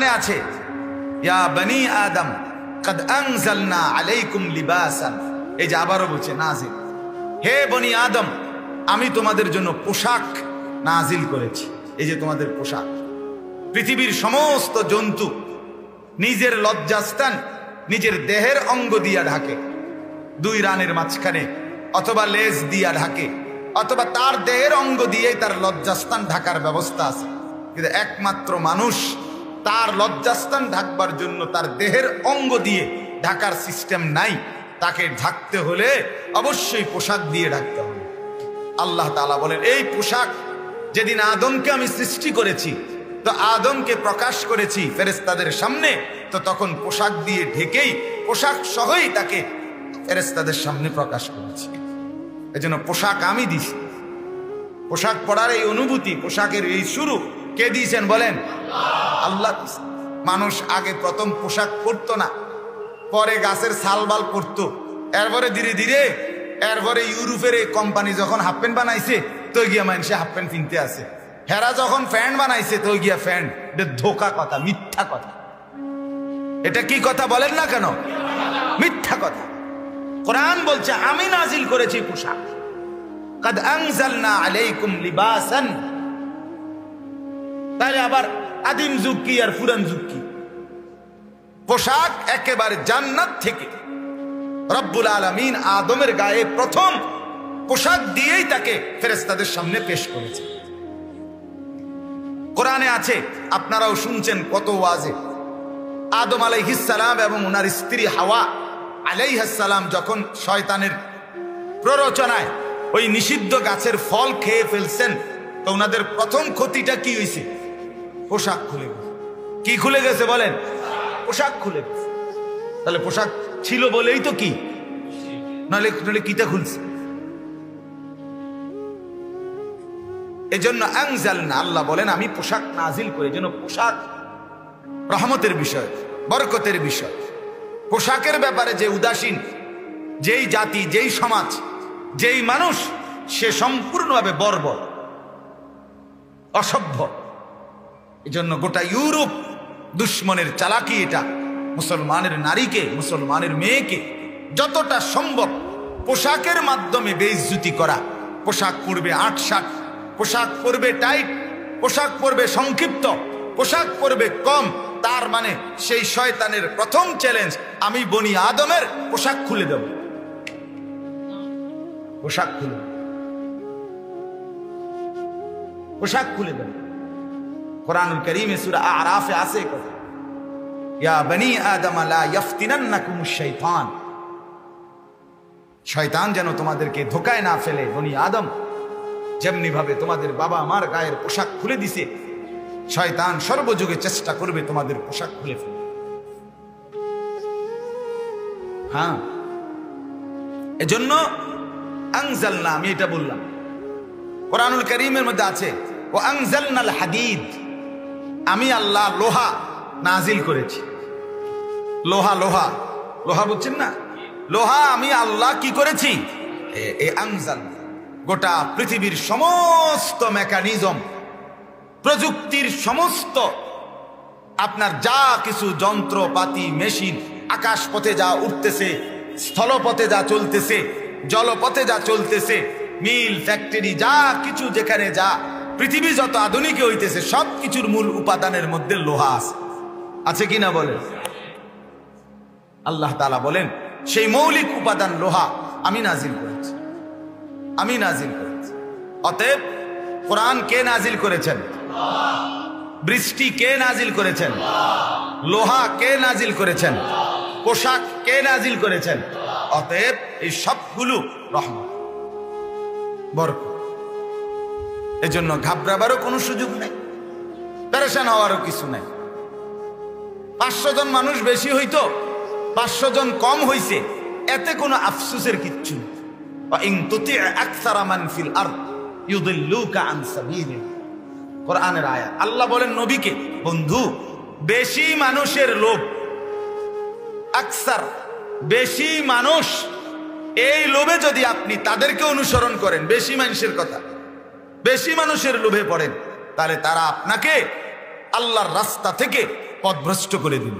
কোরআনে আছে, ইয়া বনি আদম কদ আনজালনা আলাইকুম লিবাসান। এই যে আবারও বলছে নাজিল, হে বনি আদম, আমি তোমাদের জন্য পোশাক নাজিল করেছি। এই যে তোমাদের পোশাক, পৃথিবীর সমস্ত জন্তু নিজের লজ্জাস্থান নিজের দেহের অঙ্গ দিয়া ঢাকে, দুই রানের মাঝখানে অথবা লেজ দিয়া ঢাকে, অথবা তার দেহের অঙ্গ দিয়ে তার লজ্জাস্থান ঢাকার ব্যবস্থা আছে। কিন্তু একমাত্র মানুষ তার লজ্জাস্থান ঢাকবার জন্য তার দেহের অঙ্গ দিয়ে ঢাকার সিস্টেম নাই। তাকে ঢাকতে হলে অবশ্যই পোশাক দিয়ে ঢাকতে হবে। আল্লাহ তাআলা বলেন, এই পোশাক যেদিন আদমকে আমি সৃষ্টি করেছি, তো আদমকে প্রকাশ করেছি ফেরেশতাদের সামনে, তো তখন পোশাক দিয়ে ঢেকেই, পোশাক সহই তাকে ফেরেশতাদের সামনে প্রকাশ করেছি। এজন্য পোশাক আমি দিছি। পোশাক পরার এই অনুভূতি, পোশাকের এই শুরু কে দিয়েছেন বলেন? আল্লাহ দিয়েছেন। মানুষ আগে প্রথম পোশাক পরতো না, পরে গাছের ছালবাল পরতো, এরপরে ধীরে ধীরে এরপরে ইউরোপের এই কোম্পানি যখন হাফ প্যান্ট বানাইছে, তো গিয়া মানুষে হাফ প্যান্ট কিনতে আছে। হেরা যখন প্যান্ট বানাইছে, তো গিয়া প্যান্ট। এটা ধোকা কথা, মিথ্যা কথা। এটা কি কথা বলেন না কেন? মিথ্যা কথা। কোরআন বলছে আমি নাজিল করেছি পোশাক, কদ আনজালনা আলাইকুম লিবাসান। তাহলে আবার আদিম যুগ কি আর পুরান যুগ কি? পোশাক একেবারে জান্নাত থেকে রব্বুল আলামিন আদমের গায়ে প্রথম পোশাক দিয়েই তাকে ফেরেশতাদের সামনে পেশ করেছে। কোরআনে আছে, আপনারাও শুনছেন কত ওয়াজে, আদম আলাইহিস সালাম এবং ওনার স্ত্রী হাওয়া আলাইহিস সালাম যখন শয়তানের প্ররোচনায় ওই নিষিদ্ধ গাছের ফল খেয়ে ফেলছেন, তো ওনাদের প্রথম ক্ষতিটা কি হয়েছে? পোশাক খুলে গেছে। কি খুলে গেছে বলেন? পোশাক খুলে গেছে। তাহলে পোশাক ছিল বলেই তো কি, নইলে কিটা খুলছে? এজন্য আনজালনা, আল্লাহ বলেন আমি পোশাক নাজিল করি। এজন্য পোশাক রহমতের বিষয়, বরকতের বিষয়। পোশাকের ব্যাপারে যে উদাসীন, যেই জাতি, যেই সমাজ, যেই মানুষ, সে সম্পূর্ণভাবে বর্বর, অসভ্য। এজন্য গোটা ইউরোপ দুশ্মনের চালাকি এটা। মুসলমানের নারীকে, মুসলমানের মেয়েকে যতটা সম্ভব পোশাকের মাধ্যমে বেইজ্জতি করা। পোশাক পরবে আটশাট, পোশাক পরবে টাইট, পোশাক পরবে সংক্ষিপ্ত, পোশাক পরবে কম। তার মানে সেই শয়তানের প্রথম চ্যালেঞ্জ, আমি বনি আদমের পোশাক খুলে দেব। পোশাক খুলে, পোশাক খুলে দেব। কুরআনুল কারীমে সূরা আরাফে আছে কথা, ইয়া বনি আদম লা ইফতিনান্নাকুমুশ শাইতান। শয়তান যেন তোমাদেরকে ধোকায় না ফেলে। বনি আদম, যেমনি ভাবে তোমাদের বাবা মার গায়ের পোশাক খুলে দিছে, শয়তান সর্বযুগে চেষ্টা করবে তোমাদের পোশাক খুলে ফেলে। হ্যাঁ, এজন্য আনজালনা, আমি এটা বললাম। কুরআনুল কারীমের মধ্যে আছে, ও আনজালনাল হাদিদ, আমি আল্লাহ লোহা নাজিল করেছি। লোহা, লোহা, লোহা বুঝছেন না? লোহা আমি আল্লাহ কি করেছি? আনজাল। গোটা পৃথিবীর সমস্ত মেকানিজম, প্রযুক্তির সমস্ত আপনার যা কিছু যন্ত্রপাতি, মেশিন, আকাশ পথে যা উঠতেছে, স্থলপথে যা চলতেছে, জলপথে যা চলতেছে, মিল, ফ্যাক্টরি, যা কিছু যেখানে যা পৃথিবী যত আধুনিক হইতেছে, সব কিছুর মূল উপাদানের মধ্যে লোহা আছে। আছে কিনা বলেন? আল্লাহ তাআলা বলেন সেই মৌলিক উপাদান লোহা আমি নাজিল করেছি, আমি নাজিল করেছি। অতএব কোরআন কে নাজিল করেছেন? বৃষ্টি কে নাজিল করেছেন? লোহা কে নাজিল করেছেন? পোশাক কে নাজিল করেছেন? অতএব এই সবগুলো রহমত, বরকত। এজন্য ঘাবড়াবারও কোনো সুযোগ নেই, পেরেশান হওয়ারও কিছু নেই। 500 জন মানুষ বেশি হইতো, 500 জন কম হইছে, এতে কোনো আফসোসের কিচ্ছু নেই। ইন তুতি আকসারা মান ফিল আরদ ইউদিল্লুকা আন সাবিলিল্লাহ, কোরআনের আয়াত। আল্লাহ বলেন নবীকে, বন্ধু, বেশি মানুষের লোভ, আকসার, বেশি মানুষ, এই লোভে যদি আপনি তাদেরকে অনুসরণ করেন, বেশি মানুষের কথা, বেশি মানুষের লোভে পড়েন, তাহলে তারা আপনাকে আল্লাহর রাস্তা থেকে পথভ্রষ্ট করে দিল।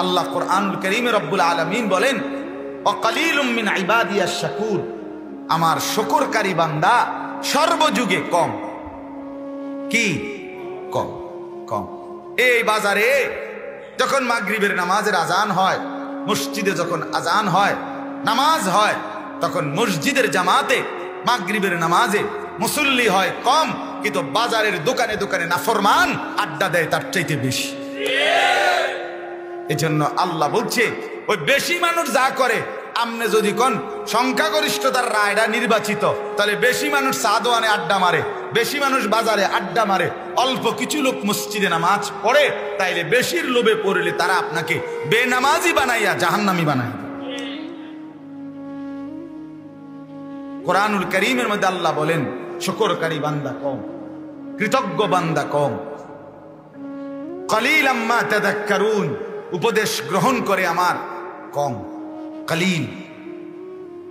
আল্লাহ কোরআনুল কারীমে রব্বুল আলামিন বলেন, ওয়াকালিলুম মিন ইবাদিয়াশ শাকুর, আমার শুকরকারী বান্দা সর্বযুগে কম। কি কম? কম। এই বাজারে যখন মাগরিবের নামাজের আজান হয়, মসজিদে যখন আজান হয়, নামাজ হয়, তখন মসজিদের জামাতে মাগরিবের নামাজে মুসল্লি হয় কম, কিন্তু বাজারের দোকানে দোকানে নাফরমান আড্ডা দেয় তার চাইতে বেশি। এজন্য আল্লাহ বলছে, ওই বেশি মানুষ যা করে, আমনে যদি কোন সংখ্যাগরিষ্ঠতার রায়টা নির্বাচিত, তাহলে বেশি মানুষ সাদওয়ানে আড্ডা মারে, বেশি মানুষ বাজারে আড্ডা মারে, অল্প কিছু লোক মসজিদে নামাজ পড়ে, তাইলে বেশির লোভে পড়লে তারা আপনাকে বেনামাজি বানাইয়া জাহান্নামী বানায়। কোরআনুল কারীমের মধ্যে আল্লাহ বলেন, শুকরকারী বান্দা কম, কৃতজ্ঞ বান্দা কম। কলিলাম মা তাযাক্কারুন, উপদেশ গ্রহণ করে আমার কম, কলিল।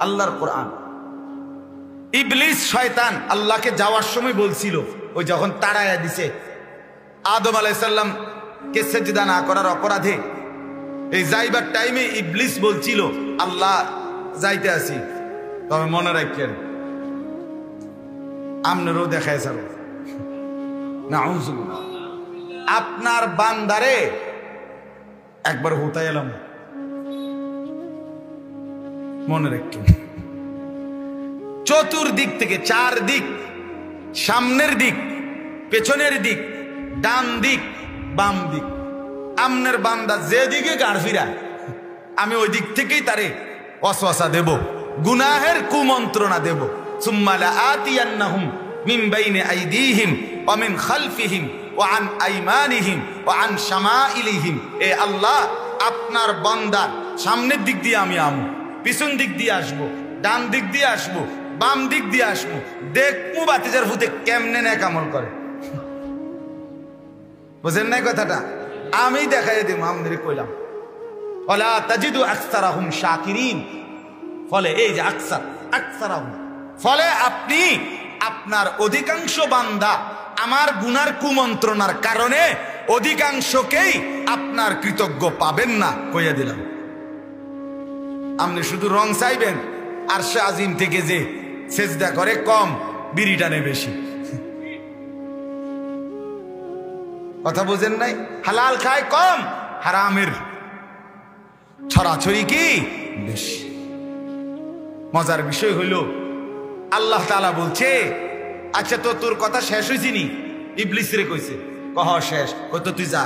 আল্লাহর কোরআন। ইবলিস শয়তান আল্লাহকে যাওয়ার সময় বলছিল, ওই যখন তাড়াইয়া দিছে আদম আলাইহিস সালাম কে সিজদা না করার অপরাধে, এই যাইবার টাইমে ইবলিস বলছিল, আল্লাহ যাইতে আসি, তবে মনে রাখেন আমনেরও দেখায় যাবে নাউযুবিল্লাহ। আপনার বান্দারে একবার হুতাই এলাম, মনে রাখেন চতুর্দিক থেকে, চারদিক, সামনের দিক, পেছনের দিক, ডান দিক, বাম দিক, আমনের বান্দা যেদিকে গাড় ফিরা, আমি ওই দিক থেকেই তারে ওয়াসওয়াসা দেব, গুনাহের কুমন্ত্রণা দেব। সুম্মা লাআতিয়ান্নাহুম মিন বাইনি আইদিহিম ওয়া মিন খালফিহিম ওয়া আন আইমানিহিম ওয়া আন শামাইলিহিম। এ আল্লাহ, আপনার বান্দার সামনের দিক দিয়ে আমি আমু, পিছন দিক দিয়ে আসবো, ডান দিক দিয়ে আসবো, বাম দিক দিয়ে আসবো, দেখবো বাতিজার ভূতে কেমনে নেক আমল করে। বুঝেন নাই কথাটা? আমি দেখাই দিব, আমাদের কইলাম ওয়ালা তাজিদু আকসারাহুম শাকিরিন। ফলে এই যে আকসারাহুম, ফলে আপনি আপনার অধিকাংশ বান্দা আমার গুনার কুমন্ত্রণার কারণে অধিকাংশকেই আপনার কৃতজ্ঞ পাবেন না, কইয়া দিলাম। আপনি শুধু রং চাইবেন, আরশে আজিম থেকে যে সেজদা করে কম, বিড়ি টানে বেশি। কথা বুঝেন নাই? হালাল খায় কম, হারামের ছড়াছড়ি কি বেশি। মজার বিষয় হইল, আল্লাহ তাআলা বলছে, আচ্ছা তো তোর কথা শেষ হয়েছিনি? ইবলিস রে কইছে, কহ শেষ। কইতো তুই যা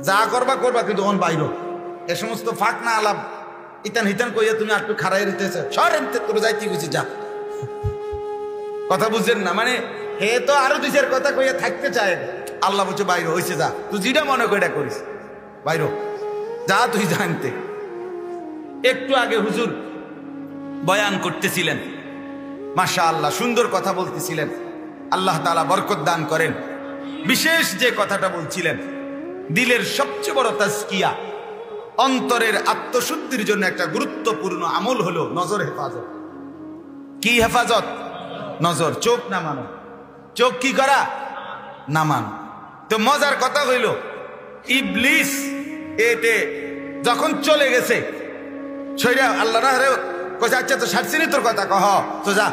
যা করবা করবা, কিন্তু অন বাইর এ সমস্ত ফাঁক না আলাপ ইতান হিতান কইয়া তুমি একটু খারাই রইতেছে, সরেনতে তোর যাইতে কইছি যা। কথা বুঝছেন না? মানে হে তো আরো দুই চার কথা কইয়া থাকতে চায়, আল্লাহ বলছে বাইর হইছে যা, তুই যেটা মনে করে করিস বাইর যা, তুই জানতে। একটু আগে হুজুর বয়ান করতেছিলেন, মাশাআল্লাহ সুন্দর কথা বলতেছিলেন, আল্লাহ তাআলা বরকত দান করেন। বিশেষ যে কথাটা বলছিলেন, দিলের সবচেয়ে বড় তাজকিয়া, অন্তরের আত্মশুদ্ধির জন্য একটা গুরুত্বপূর্ণ আমল হলো নজর হেফাজত। কি হেফাজত? নজর, চোখ নামানো। চোখ কি করা? নামানো। তো মজার কথা হইল, ইবলিস এতে যখন চলে গেছে ছইরা, আল্লাহ না কইছে আচ্ছা তো সারছিনি তোর কথা, কহ তো যা।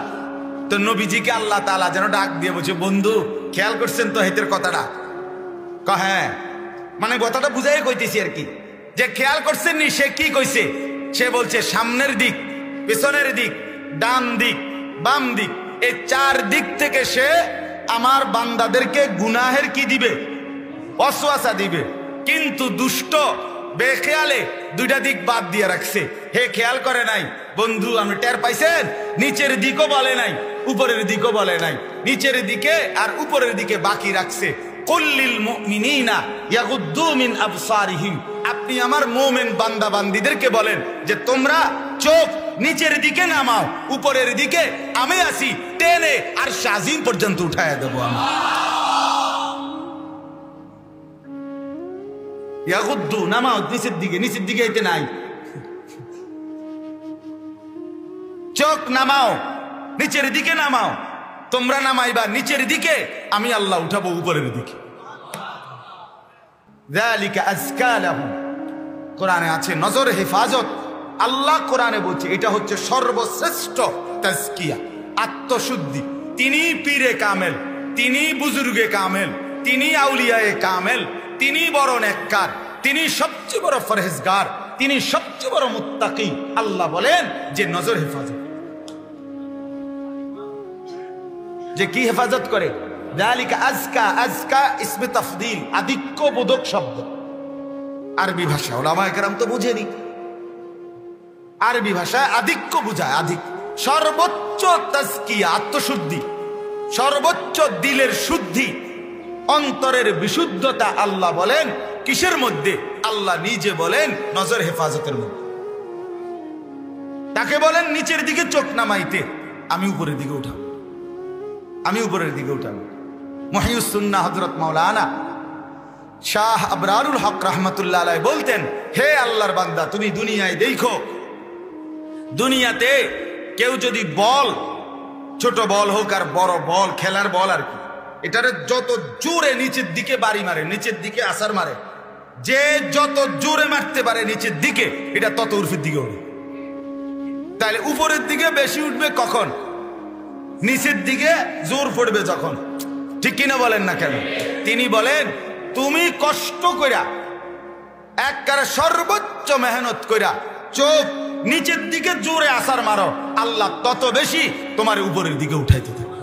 তো নবীজিকে আল্লাহ তাআলা যেন ডাক দিয়ে বলছে, বন্ধু খেয়াল করছেন তো হেতের কথাটা? হ্যাঁ, মানে কথাটা বুঝাই কইতেছি আর কি, যে খেয়াল করছেন নি সে কি কইছে। সে বলছে সামনের দিক, পেছনের দিক, ডান দিক, বাম দিক, এই চার দিক থেকে সে আমার বান্দাদেরকে গুনাহের কি দিবে? ওয়াসওয়াসা দিবে। কিন্তু দুষ্ট বেখেয়ালে দুইটা দিক বাদ দিয়ে রাখছে। হে খেয়াল করে নাই বন্ধু, আপনি টের পাইছেন? নিচের দিকও বলে নাই, উপরের দিকও বলে নাই, নিচের দিকে আর উপরের দিকে বাকি রাখছে। কুল্লিল মুমিনিনা ইয়াগুদ্দু মিন আবসারিহিম, আপনি আমার মুমিন বান্দা বান্দীদেরকে বলেন যে তোমরা চোখ নিচের দিকে নামাও, উপরের দিকে আমি আসি টেনে আর শাজিম পর্যন্ত উঠায়া দেবো আমি। ইয়াগুদ্দু, নামাও নিচের দিকে, নিচের দিকে এতে নাই। চোখ নামাও, নিচের দিকে নামাও, তোমরা নামাইবা নিচের দিকে, আমি আল্লাহ উঠাবো উপরের দিকে। যালিকা আযকা লাহুম। কোরআনে আছে নজর হেফাজত। আল্লাহ কোরআনে বলছে এটা হচ্ছে সর্বশ্রেষ্ঠ তাজকিয়া, আত্মশুদ্ধি। তিনি পীরে কামেল, তিনি বুজুর্গে কামেল, তিনি আউলিয়ায়ে কামেল, তিনি বড় নেককার, তিনি সবচেয়ে বড় পরহেজগার, তিনি সবচেয়ে বড় মুত্তাকি। আল্লাহ বলেন যে নজর হেফাজত, যে কি হেফাজত করে। যালিকা আযকা, আযকা ইসমে তাফদীল, আধিক্য বোধক শব্দ। আরবি ভাষা ওলামায়ে কেরাম তো বুঝেনি, আরবি ভাষায় আধিক্য বুঝায়, আধিক্য। সর্বোচ্চ তাজকিয়া, আত্মশুদ্ধি, সর্বোচ্চ দিলের শুদ্ধি, অন্তরের বিশুদ্ধতা। আল্লাহ বলেন কিসের মধ্যে? আল্লাহ নিজে বলেন নজর হেফাজতের মধ্যে। তাকে বলেন নিচের দিকে চোখ নামাইতে, আমি উপরের দিকে উঠাবো, আমি উপরের দিকে উঠাবো। মুহিউস সুন্নাহ হযরত মাওলানা শাহ আবরারুল হক রাহমাতুল্লাহ আলাইহি বলতেন, হে আল্লাহর বান্দা, তুমি দুনিয়ায় দেখো, দুনিয়াতে কেউ যদি বল, ছোট বল হোক আর বড় বল, খেলার বল আর কি, এটারে যত জোরে নিচের দিকে বাড়ি মারে, নিচের দিকে আসার মারে, যে যত জোরে মারতে পারে নিচের দিকে, এটা তত উর্ফের দিকে উঠবে। তাহলে উপরের দিকে বেশি উঠবে কখন? নিচের দিকে জোর পড়বে যখন। ঠিক কিনা বলেন না কেন? তিনি বলেন তুমি কষ্ট কইরা, একবারে সর্বোচ্চ মেহনত কইরা চোখ নিচের দিকে জোরে আসার মারো, আল্লাহ তত বেশি তোমার উপরের দিকে উঠাইতে থাকে।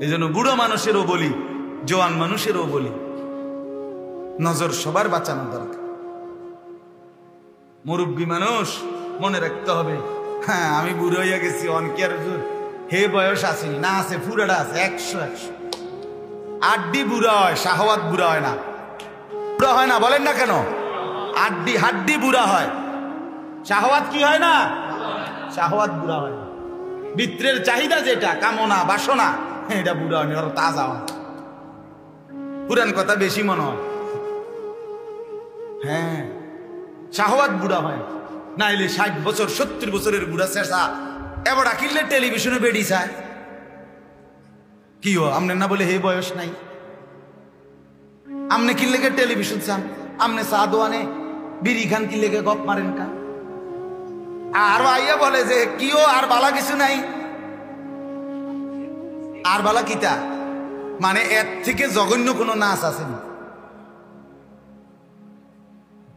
এই জন্য বুড়ো মানুষেরও বলি, জওয়ান মানুষেরও বলি, নজর সবার বাঁচানো দরকার। মুরব্বী মানুষ মনে রাখতে হবে, হ্যাঁ আমি বুড়ো হইয়া গেছি, অনকের হে বয়স আসেনি, না আছে পুরাটা আছে, 100 আড্ডি বুড়া হয়, শাহওয়াত বুড়া হয় না। বুড়া হয় না বলেন না কেন? আড্ডি হাড্ডি বুড়া হয়, শাহওয়াত কি হয় না? শাহওয়াত বুড়া হয় না। ভিতরের চাহিদা যেটা, কামনা বাসনা, এটা বুড়া হয় না, আরো তাজা হয়। পুরান কথা বেশি মনে হয়। হ্যাঁ, শাহওয়াত বুড়া হয় না। এলে 60 বছর 70 বছরের বুড়া শেষা এবার কিনলে টেলিভিশনে বেড়ি চায় কি ও আমনে না বলে হে বয়স নাই, আমনে কিনলে টেলিভিশন চান, আমনে চা দোয়ানে বিড়ি খান কিনলে গপ মারেন কা, আর আইয়া বলে যে কি ও আর বালা কিছু নাই। আর বালা কিতা মানে এর থেকে জঘন্য কোনো নাচ আছে না?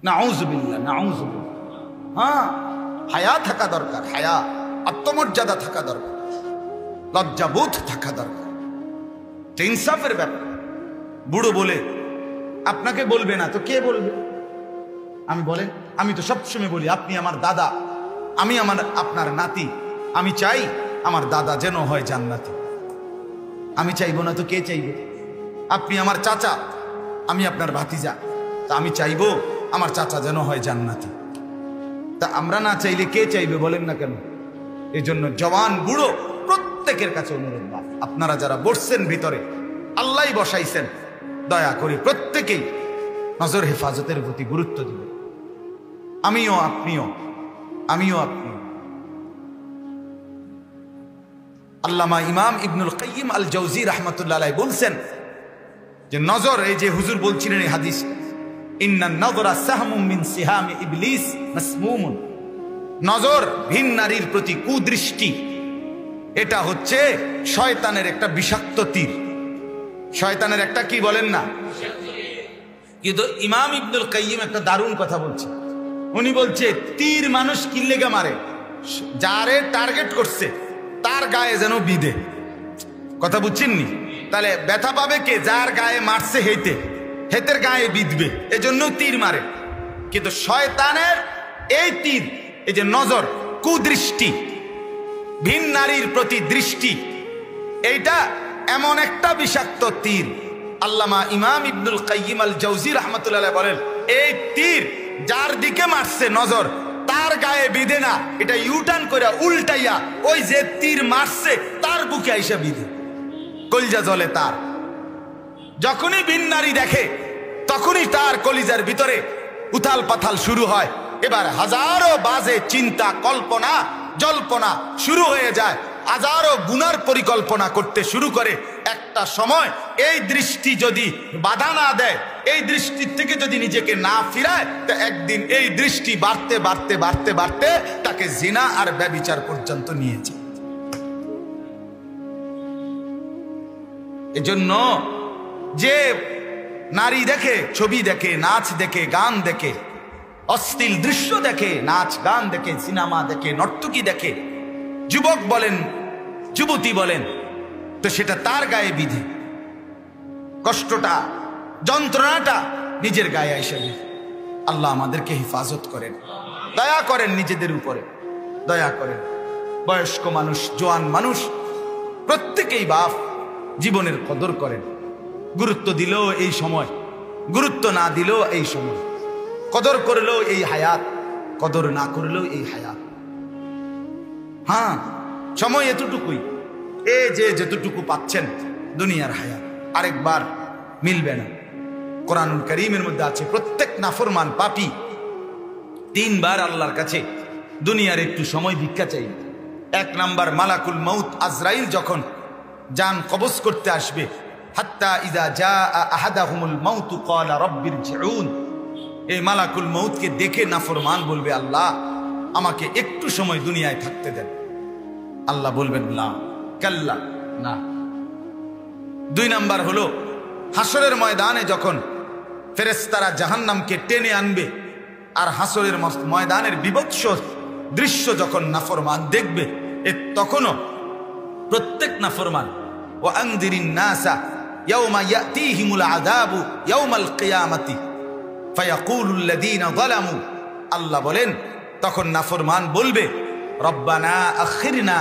নাউযুবিল্লাহ, নাউযুবিল্লাহ। হ্যাঁ, হায়া থাকা দরকার, হায়া, আত্মমর্যাদা থাকা দরকার, লজ্জাবোধ থাকা দরকার, ইনসাফের ব্যাপার। বুড়ো বলে আপনাকে বলবে না তো কে বলবে? আমি বলেন, আমি তো সবসময় বলি আপনি আমার দাদা, আমি আপনার নাতি, আমি চাই আমার দাদা যেন হয় জান্নাতি। আমি চাইবো না তো কে চাইবে? আপনি আমার চাচা, আমি আপনার ভাতিজা, তা আমি চাইবো আমার চাচা যেন হয় জান্নাতি। তা আমরা না চাইলে কে চাইবে বলেন না কেন? এই জন্য জওয়ান বুড়ো প্রত্যেকের কাছে অনুরোধ, আপনারা যারা বসছেন ভিতরে, আল্লাহ বসাইছেন, দয়া করে প্রত্যেকেই নজর হেফাজতের প্রতি গুরুত্ব দিবেন। আমিও আপনিও, আমিও আপনিও। আল্লামা ইমাম ইবনুল কাইয়িম আল জাওজি রাহমাতুল্লাহ আলাইহি বলছেন যে নজর, এই যে হুজুর বলছিলেন এই হাদিস, ইন্নান নাযরা সাহমুম মিন সিহামি ইবলিস মাসমুমুন, নজর ভিন নারীর প্রতি কুদৃষ্টি, এটা হচ্ছে শয়তানের একটা বিষাক্ত তীর। শয়তানের একটা কি বলেন না? কিন্তু ইমাম ইবনুল কাইয়িম একটা দারুণ কথা বলছে। উনি বলছে তীর মানুষ কি লেগে মারে? যারে টার্গেট করছে তার গায়ে যেন বিধে। কথা বুঝছেননি? তাহলে ব্যথা পাবে কে? যার গায়ে মারছে হেতের গায়ে বিধবে, এজন্য তীর মারে। কিন্তু শয়তানের এই তীর, এই যে নজর, কুদৃষ্টি, ভিন নারীর প্রতি দৃষ্টি, এইটা এমন একটা বিষাক্ত তীর। আল্লামা ইমাম ইবনুল কাইয়িম আল জাওজি রাহমাতুল্লাহ আলাইহি বলেন, এই তীর যার দিকে মারছে নজর, তার গায়ে বিধে না, এটা ইউটার্ন করে উল্টাইয়া ওই যে তীর মারছে তার বুকে আইসা বিধে, কলিজা জ্বলে তার। যখনই ভিন নারী দেখে তখনই তার কলিজার ভিতরে উথাল পাথাল শুরু হয়। এবার হাজারো বাজে চিন্তা, কল্পনা, জল্পনা শুরু হয়ে যায়, হাজারো গুনার পরিকল্পনা করতে শুরু করে। একটা একটা সময় এই দৃষ্টি যদি বাধা না দেয়, এই দৃষ্টির থেকে যদি নিজেকে না ফিরায়, তো একদিন এই দৃষ্টি বাড়তে বাড়তে বাড়তে বাড়তে তাকে জিনা আর ব্যভিচার পর্যন্ত নিয়ে যায়। এজন্য যে নারী দেখে, ছবি দেখে, নাচ দেখে, গান দেখে, অশ্লীল দৃশ্য দেখে, নাচ গান দেখে, সিনেমা দেখে, নর্তকী দেখে, যুবক বলেন যুবতী বলেন, তো সেটা তার গায়ে বিধে। কষ্টটা, যন্ত্রণাটা নিজের গায়ে এসে বিধে। আল্লাহ আমাদেরকে হেফাজত করেন, দয়া করেন নিজেদের উপরে, দয়া করেন। বয়স্ক মানুষ, জোয়ান মানুষ প্রত্যেকেই বাপ জীবনের কদর করেন। গুরুত্ব দিলেও এই সময়, গুরুত্ব না দিলেও এই সময়, কদর করলেও এই হায়াত, কদর না করলেও এই হায়াত। হ্যাঁ, সময় এতটুকুই। এই যে যতটুকু পাচ্ছেন দুনিয়ার হায়াত আরেকবার মিলবে না। কোরআনুল কারীমের মধ্যে আছে প্রত্যেক নাফরমান পাপী 3 বার আল্লাহর কাছে দুনিয়ার একটু সময় ভিক্ষা চাই। 1 নাম্বার মালাকুল মউত আজরাইল যখন জান কবজ করতে আসবে, হাত্তা ইযা জাআ আহাদাহুমুল মাউতু ক্বালা রাব্বিরজিউন, এই মালাকুল মউতকে দেখে নাফরমান বলবে, আল্লাহ আমাকে একটু সময় দুনিয়ায় থাকতে দেন। আল্লাহ বলবেন না, কাল্লা, না। 2 নাম্বার হলো হাসরের ময়দানে যখন ফেরেশতারা জাহান্নামকে টেনে আনবে, আর হাসরের ময়দানের বিভৎস দৃশ্য যখন নাফরমান দেখবে, তখনও প্রত্যেক নাফরমান ওয়া আনযিরিন নাসা ইয়াওমা ইয়াতিহিমুল আযাবু ইয়াওমাল কিয়ামাতি ফায়াকুলুল লাযীনা যালামু, আল্লাহ বলেন তখন নাফরমান বলবে, রব্বানা আখিরনা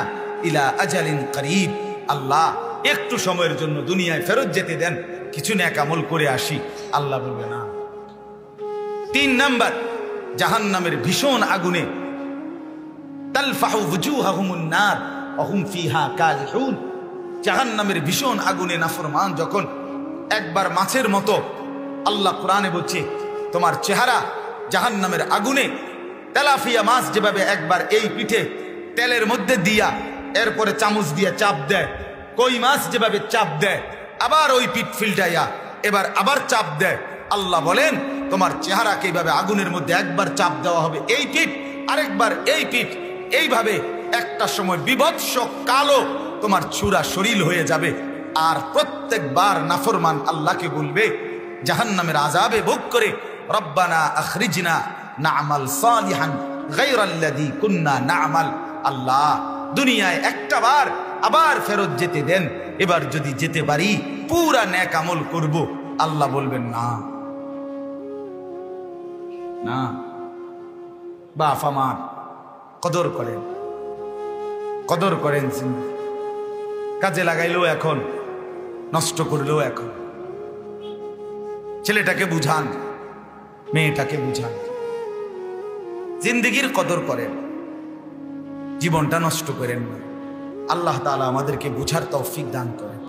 ইলা আজালিন করিব, আল্লাহ একটু সময়ের জন্য দুনিয়ায় ফেরত যেতে দেন, কিছু নেক আমল করে আসি। আল্লাহ বলবে না। 3 নাম্বার জাহান্নামের ভীষণ আগুনে তালফাহু ওয়ুজুহাহুমুন নার ওয়া হুম ফিহা কালিহুন, জাহান্নামের ভীষণ আগুনে নাফরমান যখন একবার মাছের মতো, আল্লাহ কোরআনে বলছে তোমার চেহারা জাহান্নামের আগুনে, তেলাফিয়া মাছ যেভাবে একবার এই পিঠে তেলের মধ্যে দিয়া এরপরে চামচ দিয়ে চাপ দেয়, কই মাছ যেভাবে চাপ দেয়, আবার ওই পিঠ ফিল্টাইয়া এবার আবার চাপ দেয়, আল্লাহ বলেন তোমার চেহারাকে এইভাবে আগুনের মধ্যে একবার চাপ দেওয়া হবে, এই পিঠ আরেকবার এই পিঠ, এইভাবে একটা সময় বিভৎস কালো তোমার চূড়া শরীর হয়ে যাবে। আর প্রত্যেকবার নাফরমান আল্লাহকে বলবে জাহান্নামের আযাবে ভোগ করে, রব্বানা আখরিজনা না'মাল সালিহান গায়রাল্লাযী কুন্না না'মাল, আল্লাহ দুনিয়ায় একটা বার আবার ফেরত যেতে দেন, এবার যদি যেতে পারি পুরা নেক আমল করব। আল্লাহ বলবেন না, না। বাপ আমার কদর করেন, কদর করেন, কাজে লাগাইলেও এখন, নষ্ট করলেও এখন। ছেলেটাকে বুঝান, মেয়েটাকে বুঝান, জিন্দেগির কদর করেন, জীবনটা নষ্ট করেন না। আল্লাহ তাআলা আমাদেরকে বুঝার তৌফিক দান করেন।